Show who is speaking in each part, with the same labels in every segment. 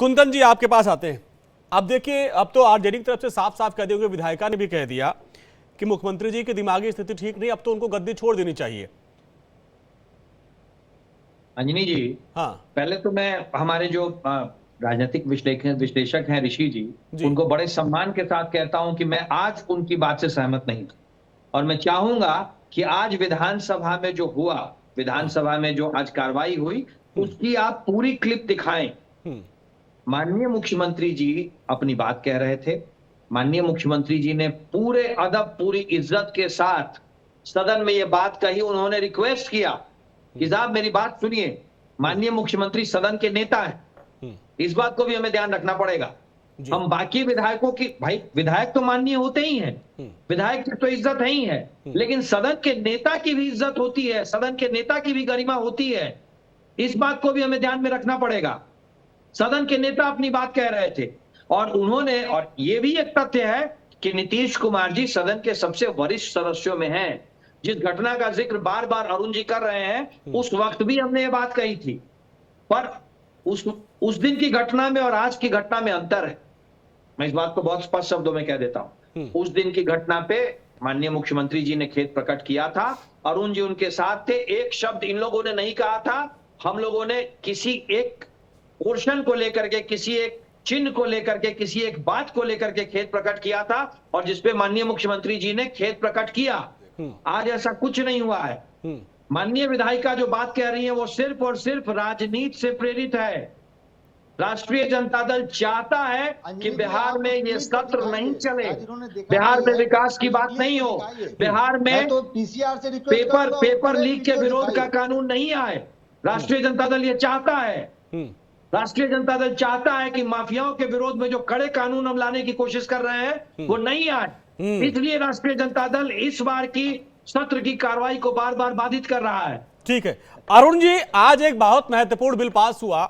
Speaker 1: कुंदन जी आपके पास आते हैं। अब देखिए, अब तो आरजेडी की तरफ से साफ साफ कह दिया, क्योंकि विधायिका ने भी कह दिया कि मुख्यमंत्री जी की दिमागी स्थिति ठीक नहीं, अब तो उनको गद्दी छोड़ देनी चाहिए।
Speaker 2: अंजनी जी,
Speaker 1: हाँ
Speaker 2: पहले तो मैं हमारे जो राजनीतिक विश्लेषक हैं ऋषि जी,
Speaker 1: जी।
Speaker 2: उनको बड़े सम्मान के साथ कहता हूं कि मैं आज उनकी बात से सहमत नहीं था, और मैं चाहूंगा कि आज विधानसभा में जो हुआ, विधानसभा में जो आज कार्रवाई हुई, उसकी आप पूरी क्लिप दिखाएं। माननीय मुख्यमंत्री जी अपनी बात कह रहे थे। माननीय मुख्यमंत्री जी ने पूरे अदब, पूरी इज्जत के साथ सदन में ये बात कही। उन्होंने रिक्वेस्ट किया कि साहब मेरी बात सुनिए। माननीय मुख्यमंत्री सदन के नेता हैं, इस बात को भी हमें ध्यान रखना पड़ेगा। हम बाकी विधायकों की, भाई विधायक तो माननीय होते ही हैं, विधायक की तो इज्जत है ही है, लेकिन सदन के नेता की भी इज्जत होती है, सदन के नेता की भी गरिमा होती है। इस बात को भी हमें ध्यान में रखना पड़ेगा। सदन के नेता अपनी बात कह रहे थे, और उन्होंने, और ये भी एक तथ्य है कि नीतीश कुमार जी सदन के सबसे वरिष्ठ सदस्यों में हैं। जिस घटना का जिक्र बार बार अरुण जी कर रहे हैं, उस वक्त भी हमने ये बात कही थी, पर उस दिन की घटना में और आज की घटना में अंतर है। मैं इस बात को बहुत स्पष्ट शब्दों में कह देता हूं। उस दिन की घटना पे माननीय मुख्यमंत्री जी ने खेद प्रकट किया था, अरुण जी उनके साथ थे। एक शब्द इन लोगों ने नहीं कहा था। हम लोगों ने किसी एक पोर्शन को लेकर के, किसी एक चिन्ह को लेकर के, किसी एक बात को लेकर के खेद प्रकट किया था, और जिसपे माननीय मुख्यमंत्री जी ने खेद प्रकट किया। आज ऐसा कुछ नहीं हुआ है। माननीय विधायिका जो बात कह रही है वो सिर्फ और सिर्फ राजनीति से प्रेरित है। राष्ट्रीय जनता दल चाहता है कि बिहार में ये सत्र नहीं चले, बिहार में विकास की बात नहीं हो, बिहार में
Speaker 3: तो पीसीआर से
Speaker 2: पेपर लीक के विरोध का कानून नहीं आए। राष्ट्रीय जनता दल ये चाहता है। राष्ट्रीय जनता दल चाहता है कि माफियाओं के विरोध में जो कड़े कानून हम लाने की कोशिश कर रहे हैं वो नहीं आए। इसलिए राष्ट्रीय जनता दल इस बार की सत्र की कार्रवाई को बार बार बाधित कर रहा है।
Speaker 1: ठीक है अरुण जी, आज एक बहुत महत्वपूर्ण बिल पास हुआ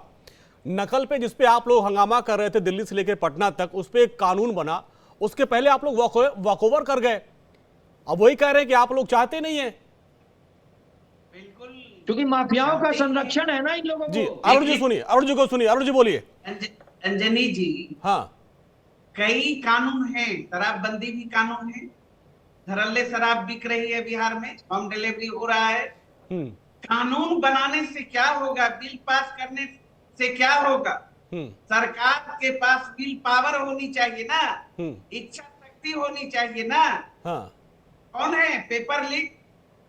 Speaker 1: नकल पे, जिसपे आप लोग हंगामा कर रहे थे दिल्ली से लेकर पटना तक। उस पे एक कानून बना, उसके पहले आप लोग वॉकओवर कर गए। अब वही कह रहे हैं कि आप लोग चाहते नहीं है।
Speaker 4: बिल्कुल,
Speaker 2: क्योंकि माफियाओं का संरक्षण है ना इन लोगों को।
Speaker 1: जी अरुण जी सुनिए, अरुण जी को सुनिए, अरुण जी बोलिए।
Speaker 4: अंजनी जी,
Speaker 1: हाँ,
Speaker 4: कई कानून हैं, शराबबंदी भी कानून है, धड़ल्ले शराब बिक रही है बिहार में, होम डिलीवरी हो रहा है। कानून बनाने से क्या होगा, बिल पास करने से क्या होगा? सरकार के पास विल पावर होनी चाहिए ना, इच्छा शक्ति होनी चाहिए ना।
Speaker 1: हाँ।
Speaker 4: कौन है पेपर लीक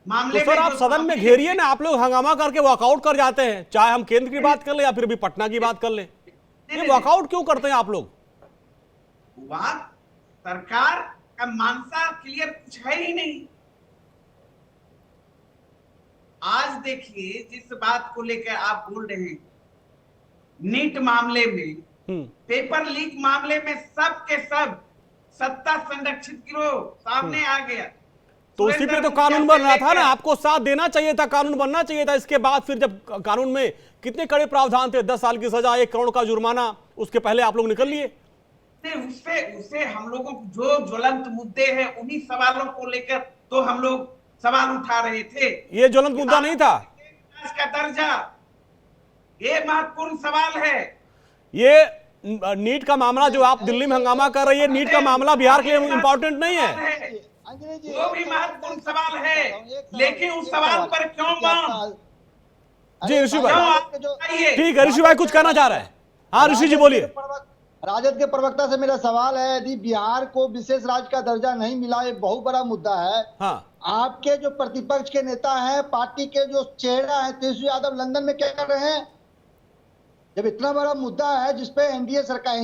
Speaker 1: तो
Speaker 4: मामले
Speaker 1: सर आप सदन में घेरिए ना, आप लोग हंगामा करके वॉकआउट कर जाते हैं, चाहे हम केंद्र की बात कर ले या फिर भी पटना की बात कर ले। ये वॉकआउट क्यों करते हैं आप लोग?
Speaker 4: वहां सरकार का मानसा क्लियर कुछ है ही नहीं। आज देखिए, जिस बात को लेकर आप बोल रहे हैं, नीट मामले में, पेपर लीक मामले में, सब के सब सत्ता संरक्षित गिरोह सामने आ गया।
Speaker 1: तो उसी पे तो कानून बन रहा था ना, आपको साथ देना चाहिए था, कानून बनना चाहिए था। इसके बाद फिर जब कानून में कितने कड़े प्रावधान थे, 10 साल की सजा, 1 करोड़ का जुर्माना, उसके पहले आप लोग निकल लिए।
Speaker 4: उससे हम लोगों को जो ज्वलंत मुद्दे हैं, उन्हीं सवालों को लेकर तो हम लोग सवाल उठा रहे थे।
Speaker 1: ये ज्वलंत मुद्दा नहीं था।
Speaker 4: का दर्जा, ये महत्वपूर्ण सवाल है।
Speaker 1: ये नीट का मामला जो आप दिल्ली में हंगामा कर रही है, नीट का मामला बिहार के लिए इंपॉर्टेंट नहीं है।
Speaker 4: वो भी महत्वपूर्ण सवाल है, लेकिन उस सवाल पर क्यों मौन?
Speaker 1: जी ऋषि भाई, ठीक है, ऋषि भाई कुछ कहना चाह रहे हैं। हाँ ऋषि जी बोलिए।
Speaker 3: राजद के प्रवक्ता से मेरा सवाल है, यदि बिहार को विशेष राज्य का दर्जा नहीं मिला, एक बहुत बड़ा मुद्दा है। हाँ। आपके जो प्रतिपक्ष के नेता हैं, पार्टी के जो चेहरा है तेजस्वी यादव, लंदन में क्या कर रहे हैं? जब इतना बड़ा मुद्दा है जिसपे एनडीए सरकार,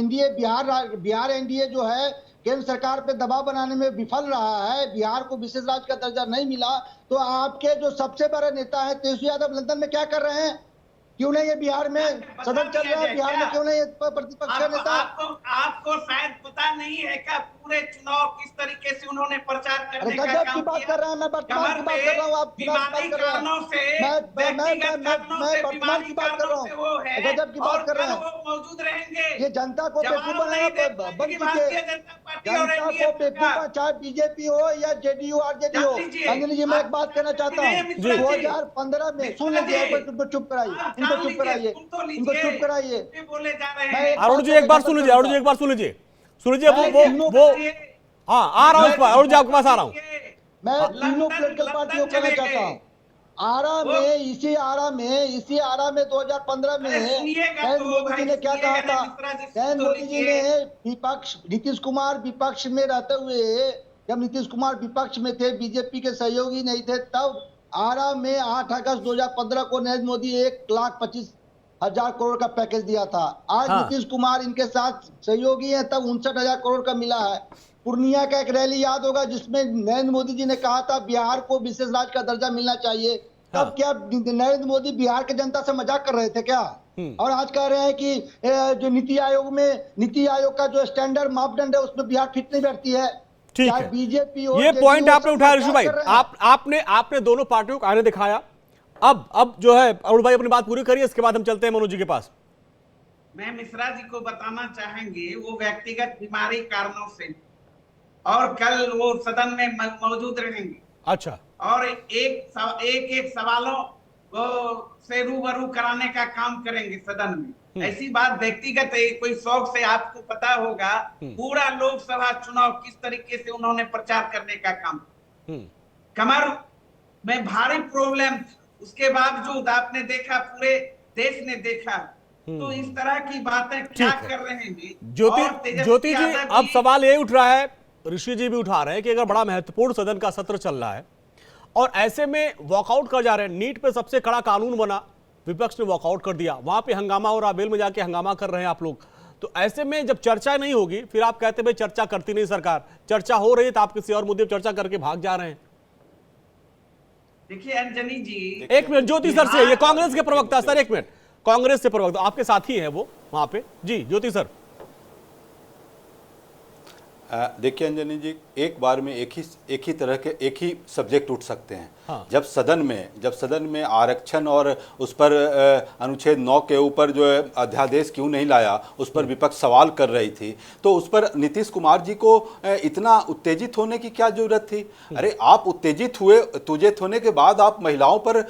Speaker 3: बिहार एनडीए जो है केंद्र सरकार पे दबाव बनाने में विफल रहा है, बिहार को विशेष राज्य का दर्जा नहीं मिला, तो आपके जो सबसे बड़े नेता है तेजस्वी यादव लंदन में क्या कर रहे हैं? क्यों नहीं ये बिहार में सदन चल रहा है, बिहार में क्यों नहीं प्रतिपक्ष नेता?
Speaker 4: आपको शायद पता नहीं है क्या पूरे चुनाव किस तरीके से उन्होंने प्रचार करने का काम
Speaker 3: की बात कर रहे हैं, मैं वर्तमान की बात कर रहा हूँ, आप
Speaker 4: बीमारी कारणों से,
Speaker 3: मैं वर्तमान की बात कर रहा हूँ, गजब की बात कर रहे हैं।
Speaker 4: वो मौजूद रहेंगे,
Speaker 3: ये जनता को बेवकूफ बनाना बंद कीजिए।
Speaker 4: पार्टी और
Speaker 3: जनता
Speaker 4: एनडीए
Speaker 3: को बेवकूफा, चाहे बीजेपी हो या जेडीयू आरजेडी हो।
Speaker 4: जान लीजिए।
Speaker 3: अंजलि जी, मैं एक बात कहना चाहता हूँ,
Speaker 4: मिश्रा जी,
Speaker 3: 2015 में सुन
Speaker 4: मिश्रा
Speaker 3: लीजिए,
Speaker 4: जी,
Speaker 3: इनको चुप कराइए,
Speaker 4: आप
Speaker 3: इनको
Speaker 4: जान
Speaker 3: चुप
Speaker 4: लीजिए,
Speaker 3: कराइए,
Speaker 4: सुन तो
Speaker 3: इनको
Speaker 4: लीजिए,
Speaker 3: चुप कराइए।
Speaker 4: ये बोले जा रहे
Speaker 3: मैं
Speaker 4: हैं।
Speaker 3: एक
Speaker 1: अरुण जी एक बार सुन लीजिए, अरुण जी एक बार सुन लीजिए, सुन लीजिए। वो हाँ आ रहा हूँ इस बार, अरुण जी आपके पास आ रहा हूँ।
Speaker 3: मैं तीनों पॉलिटिकल पार्टियों को कहना चाहता हूँ, इसी आरा में 2015 में नरेंद्र मोदी जी ने क्या कहा था? नरेंद्र मोदी जी ने विपक्ष, नीतीश कुमार विपक्ष में रहते हुए, जब नीतीश कुमार विपक्ष में थे, बीजेपी के सहयोगी नहीं थे, तब आरा में 8 अगस्त 2015 को नरेंद्र मोदी 1,25,000 करोड़ का पैकेज दिया था। आज नीतीश कुमार इनके साथ सहयोगी हैं, तब 59,000 करोड़ का मिला है। पूर्णिया का एक रैली याद होगा जिसमें नरेंद्र मोदी जी ने कहा था बिहार को विशेष राज्य का दर्जा मिलना चाहिए। तब क्या नरेंद्र मोदी बिहार के जनता से मजाक कर रहे थे क्या? और आज कह रहे हैं कि जो नीति आयोग का जो स्टैंडर्ड मापदंड है उसमें बिहार फिट नहीं बैठती है।
Speaker 1: ठीक है,
Speaker 3: बीजेपी हो,
Speaker 1: ये पॉइंट आपने उठाया ऋषि भाई, आपने दोनों पार्टियों को आने दिखाया। अब जो है अरुण भाई अपनी बात पूरी करिए, इसके बाद हम चलते हैं मनोज जी के पास।
Speaker 4: मैं मिश्रा जी को बताना चाहेंगे, वो व्यक्तिगत बीमारी कारणों से, और कल वो सदन में मौजूद रहेंगे।
Speaker 1: अच्छा।
Speaker 4: और एक सवालों को से रूबरू कराने का काम करेंगे सदन में। ऐसी बात व्यक्तिगत कोई शौक से, आपको पता होगा पूरा लोकसभा चुनाव किस तरीके से उन्होंने प्रचार करने का काम, कमर में भारी प्रॉब्लम था, उसके बावजूद आपने देखा, पूरे देश ने देखा। तो इस तरह की बातें क्या कर रहे हैं
Speaker 1: ज्योति जी? अब सवाल ये उठ रहा है, ऋषि जी भी उठा रहे हैं कि अगर बड़ा महत्वपूर्ण सदन का सत्र चल रहा है और ऐसे में वॉकआउट कर जा रहे हैं, नीट पे सबसे कड़ा कानून बना, विपक्ष ने वॉकआउट कर दिया, वहां पे हंगामा हो रहा, बेल में जाके हंगामा कर रहे हैं आप लोग, तो ऐसे में जब चर्चा नहीं होगी, फिर आप कहते हैं चर्चा करती नहीं सरकार, चर्चा हो रही है तो आप किसी और मुद्दे पर चर्चा करके भाग जा रहे हैं।
Speaker 4: देखिए अंजनी जी,
Speaker 1: एक मिनट, ज्योति सर से, ये कांग्रेस के प्रवक्ता सर, एक मिनट, कांग्रेस से प्रवक्ता आपके साथी हैं वो वहां पे, जी ज्योति सर।
Speaker 5: देखिए अंजनी जी, एक बार में एक ही तरह के एक ही सब्जेक्ट उठ सकते हैं।
Speaker 1: हाँ।
Speaker 5: जब सदन में आरक्षण और उस पर अनुच्छेद 9 के ऊपर जो है अध्यादेश क्यों नहीं लाया, उस पर विपक्ष सवाल कर रही थी, तो उस पर नीतीश कुमार जी को इतना उत्तेजित होने की क्या जरूरत थी? अरे आप उत्तेजित होने के बाद आप महिलाओं पर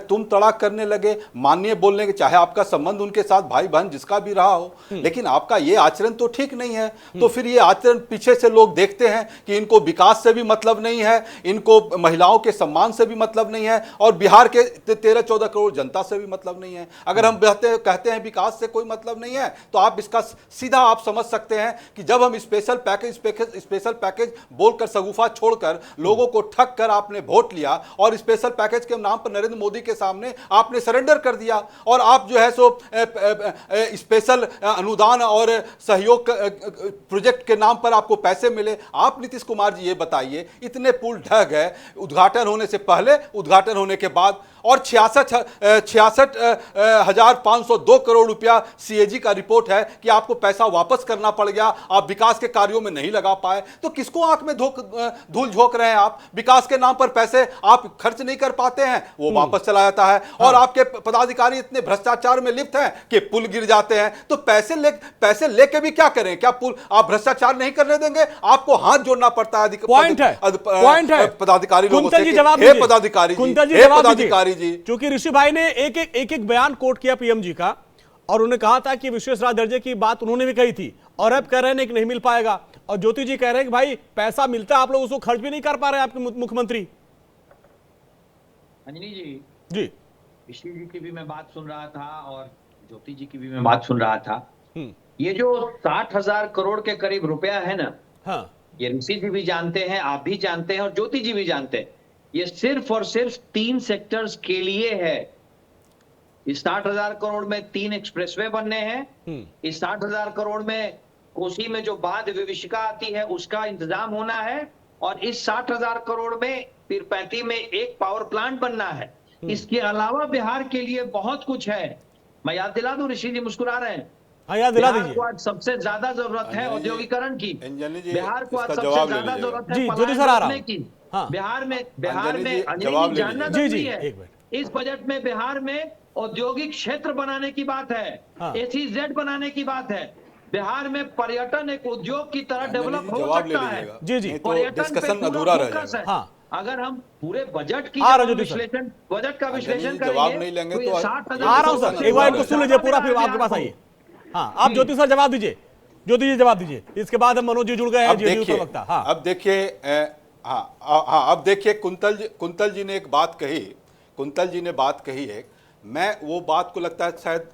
Speaker 5: तुम तड़ाक करने लगे, माननीय बोलने के, चाहे आपका संबंध उनके साथ भाई बहन जिसका भी रहा हो, लेकिन आपका ये आचरण तो ठीक नहीं है। तो फिर ये आचरण पीछे से लोग देखते हैं कि इनको विकास से भी मतलब नहीं है, इनको महिलाओं के सम्मान से भी मतलब नहीं है, और बिहार के 13-14 करोड़ जनता से भी मतलब नहीं है। अगर हम कहते हैं विकास से कोई मतलब नहीं है, तो आप इसका सीधा आप समझ सकते हैं कि जब हम स्पेशल पैकेज बोलकर सगुफा छोड़कर लोगों को ठग कर आपने वोट लिया और स्पेशल पैकेज के नाम पर नरेंद्र मोदी के सामने आपने सरेंडर कर दिया, और आप जो है सो स्पेशल अनुदान और सहयोग प्रोजेक्ट के नाम पर आपको पैसे मिले। आप नीतीश कुमार जी ये बताइए, इतने पुल ढह गए उद्घाटन होने से पहले, उद्घाटन होने के बाद, और 66,502 करोड़ रुपया सीएजी का रिपोर्ट है कि आपको पैसा वापस करना पड़ गया, आप विकास के कार्यों में नहीं लगा पाए। तो किसको आंख में धूल झोंक रहे हैं आप? विकास के नाम पर पैसे आप खर्च नहीं कर पाते हैं, वो वापस चला जाता है। और आपके पदाधिकारी इतने भ्रष्टाचार में लिप्त हैं कि पुल गिर जाते हैं। तो पैसे लेके भी क्या करें? क्या पुल आप भ्रष्टाचार नहीं करने देंगे? आपको हाथ जोड़ना पड़ता है पदाधिकारी लोगों से। हे पदाधिकारी जी,
Speaker 1: क्योंकि ऋषि भाई ने एक बयान कोट किया पीएम जी का, और उन्होंने कहा था कि विशेष राज्य दर्जे की बात उन्होंने भी कही थी, और अब कह रहे हैं कि नहीं मिल पाएगा, और ज्योति जी कह रहे हैं कि भाई पैसा मिलता है, आप लोग उसको खर्च भी नहीं कर पा रहे हैं आपके मुख्यमंत्री।
Speaker 2: अंजनी
Speaker 1: जी
Speaker 2: ऋषि जी की भी मैं बात सुन रहा था और ज्योति जी की भी मैं बात सुन रहा था। ये जो 60,000 करोड़ के करीब रुपया है ना,
Speaker 1: हाँ,
Speaker 2: ये ऋषि जी भी जानते हैं, आप भी जानते हैं, और ज्योति जी भी जानते हैं, ये सिर्फ और सिर्फ 3 सेक्टर्स के लिए है। इस 60,000 करोड़ में 3 एक्सप्रेसवे बनने हैं। इस 60,000 करोड़ में कोसी में जो बांध विभीषिका आती है उसका इंतजाम होना है, और इस 60,000 करोड़ में पीरपैंती में एक पावर प्लांट बनना है। इसके अलावा बिहार के लिए बहुत कुछ है। मैं याद दिला दूं, ऋषि जी मुस्कुरा रहे हैं,
Speaker 1: याद दिला दीजिए।
Speaker 2: बिहार को आज सबसे ज्यादा जरूरत है औद्योगिकरण की। बिहार को आज सबसे ज्यादा जरूरत है
Speaker 1: पलायन
Speaker 2: की।
Speaker 1: हाँ।
Speaker 2: बिहार में जानना जरूरी है। इस बजट में बिहार में औद्योगिक क्षेत्र बनाने की बात है, SEZ बनाने की बात है। बिहार में पर्यटन एक उद्योग की तरह डेवलप हो
Speaker 5: जवाब ले
Speaker 2: सकता है।
Speaker 5: लीजिएगा।
Speaker 1: जी, जी।
Speaker 5: नहीं तो
Speaker 2: पर्यटन पे
Speaker 5: डिस्कशन
Speaker 2: पूरा
Speaker 5: अधूरा रह
Speaker 2: फोकस
Speaker 5: जाएगा।
Speaker 2: है।
Speaker 1: हाँ।
Speaker 2: अगर हम पूरे बजट की
Speaker 1: आ रहा
Speaker 2: जब
Speaker 1: हूं ज्योति सर।
Speaker 2: बजट का विश्लेषण
Speaker 5: जवाब
Speaker 2: करेंगे
Speaker 5: नहीं लेंगे
Speaker 2: ये
Speaker 5: तो
Speaker 2: 60,000
Speaker 1: आ रहा हूं सर, एक बार इनको सुन लीजिए पूरा, फिर आपके पास आइए। हाँ, आप ज्योति सर जवाब दीजिए, ज्योति जी जवाब दीजिए, इसके बाद हम मनोज जी जुड़ गए हैं,
Speaker 5: अब
Speaker 1: जेडीयू
Speaker 5: देखिए,
Speaker 1: प्रवक्ता। हाँ,
Speaker 5: अब देखिए, अब देखिए, कुंतल जी ने एक बात कही, कुंतल जी ने बात कही है, मैं वो बात को लगता है शायद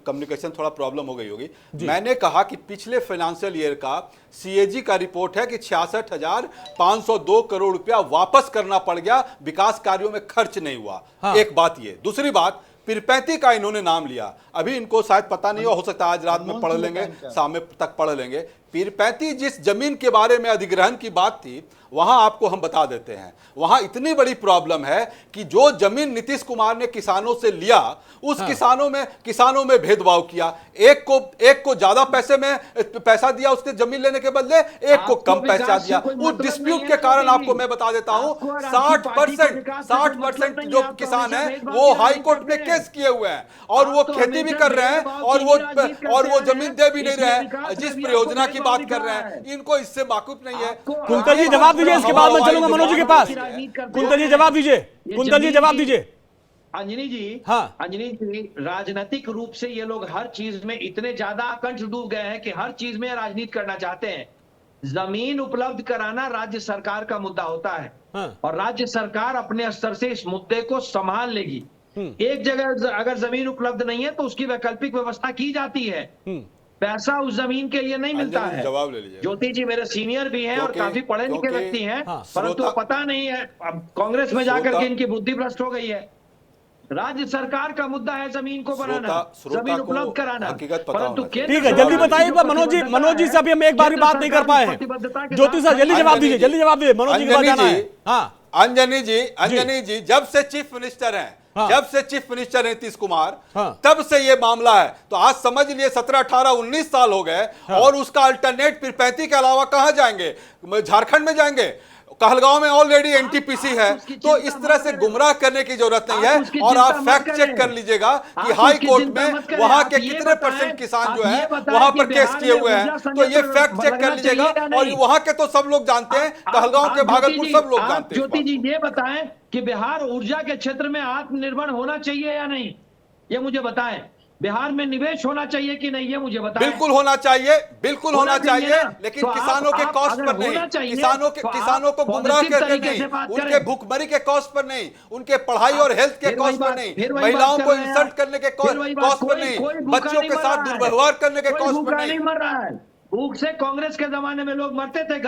Speaker 5: कम्युनिकेशन थोड़ा प्रॉब्लम हो गई होगी। मैंने कहा कि पिछले फाइनेंशियल ईयर का सीएजी का रिपोर्ट है कि 66,502 करोड़ रुपया वापस करना पड़ गया, विकास कार्यों में खर्च नहीं हुआ।
Speaker 1: हाँ।
Speaker 5: एक बात ये, दूसरी बात पीरपैंती का इन्होंने नाम लिया, अभी इनको शायद पता नहीं हो सकता आज रात में पढ़ लेंगे, शाम में तक पढ़ लेंगे। पीरपैंती जिस जमीन के बारे में अधिग्रहण की बात थी, वहां आपको हम बता देते हैं, वहां इतनी बड़ी प्रॉब्लम है कि जो जमीन नीतीश कुमार ने किसानों से लिया, उस
Speaker 1: हाँ।
Speaker 5: किसानों में भेदभाव किया। एक को ज्यादा पैसा दिया उसके जमीन लेने के बदले, एक को कम पैसा दिया। उस डिस्प्यूट के कारण आपको मैं बता देता हूं 60% जो किसान है वो हाई कोर्ट में केस किए हुए हैं, और वो खेती भी कर रहे हैं, और वो जमीन दे भी नहीं रहे हैं। जिस परियोजना की बात कर रहे हैं, इनको इससे वाकिफ नहीं है।
Speaker 1: कुंतल जी जवाब दीजिए, इसके बाद मैं चलूंगा मनोज जी के पास। कुंतल जी जवाब दीजिए, कुंतल जी जवाब दीजिए।
Speaker 2: अंजनी जी,
Speaker 1: हाँ।
Speaker 2: अंजनी जी, राजनीतिक रूप से ये लोग हर चीज में इतने ज्यादा कंठ डूब गए हैं कि हर चीज में राजनीति करना चाहते हैं। जमीन उपलब्ध कराना राज्य सरकार का मुद्दा होता है।
Speaker 1: हाँ।
Speaker 2: और राज्य सरकार अपने स्तर से इस मुद्दे को संभाल लेगी। एक जगह अगर जमीन उपलब्ध नहीं है तो उसकी वैकल्पिक व्यवस्था की जाती है। पैसा उस जमीन के लिए नहीं मिलता है।
Speaker 5: जवाब ले लीजिए।
Speaker 2: ज्योति जी मेरे सीनियर भी हैं और काफी पढ़े लिखे व्यक्ति हैं,
Speaker 1: हाँ,
Speaker 2: परंतु पता नहीं है, अब कांग्रेस में जाकर के इनकी बुद्धि भ्रष्ट हो गई है। राज्य सरकार का मुद्दा है जमीन को बनाना, जमीन उपलब्ध कराना, परंतु
Speaker 1: ठीक है, जल्दी बताइए मनोज जी से अभी हम एक बार भी बात नहीं कर पाए हैं। ज्योति सर जल्दी जवाब दीजिए, जल्दी जवाब दीजिए, मनोज जी के पास जाना है। हाँ,
Speaker 5: अंजनी जी जब से चीफ मिनिस्टर हैं,
Speaker 1: हाँ।
Speaker 5: जब से चीफ मिनिस्टर है नीतीश कुमार,
Speaker 1: हाँ।
Speaker 5: तब से ये मामला है। तो आज समझ लिए 17, 18, 19 साल हो गए,
Speaker 1: हाँ।
Speaker 5: और उसका अल्टरनेट पीरपैंती के अलावा कहां जाएंगे? झारखंड में जाएंगे। कहलगांव में ऑलरेडी एनटीपीसी है। तो इस तरह से गुमराह करने की जरूरत नहीं है। और आप फैक्ट चेक कर लीजिएगा कि हाई कोर्ट में वहां के कितने % किसान जो है वहां पर केस किए हुए हैं। तो ये फैक्ट चेक कर लीजिएगा, और वहां के तो सब लोग जानते हैं, कहलगांव के, भागलपुर सब लोग जानते हैं।
Speaker 2: ज्योति जी ये बताएं कि बिहार ऊर्जा के क्षेत्र में आत्मनिर्भर होना चाहिए या नहीं, ये मुझे बताएं। बिहार में निवेश होना चाहिए कि नहीं, ये मुझे बताएं।
Speaker 5: बिल्कुल होना चाहिए, बिल्कुल होना चाहिए, लेकिन
Speaker 2: तो
Speaker 5: किसानों के कॉस्ट पर नहीं, किसानों को गुमराह करके नहीं, उनके भूखमरी के कॉस्ट पर नहीं, उनके पढ़ाई और हेल्थ के कॉस्ट पर नहीं, महिलाओं को इंसल्ट करने के कॉस्ट पर नहीं, बच्चों के साथ दुर्व्यवहार करने के कॉस्ट पर नहीं।
Speaker 2: मर रहा है भूख से। कांग्रेस के जमाने में लोग मरते थे।